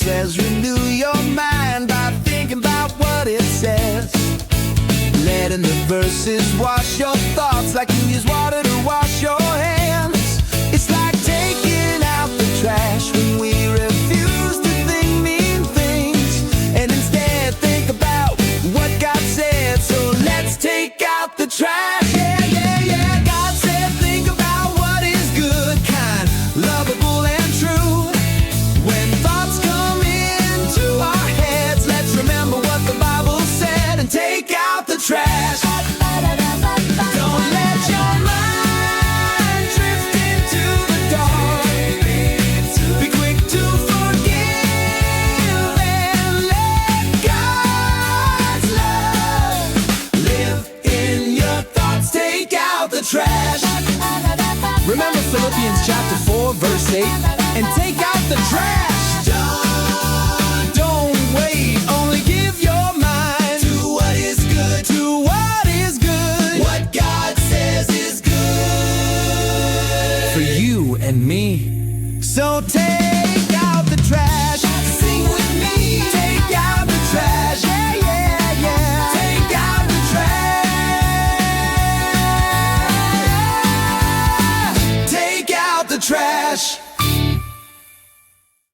says renew your mind by thinking about what it says. Letting the verses wash your thoughts like you use water to wash your hands. It's like taking out the trash when we refuse to think mean things and instead think about what God said. So let's take out the trash. Yeah, yeah, yeah. God said think about what is good, kind, lovable and true. When thoughts come into our heads, let's remember what the Bible said and take out the trash. Don't let your mind drift into the dark. Be quick to forgive and let God's love live in your thoughts. Take out the trash. Remember Philippians chapter 4 verse 8 and take out the trash. Don't wait, only give your mind to what is good, to what is good. What God says is good for you and me. So take out the trash.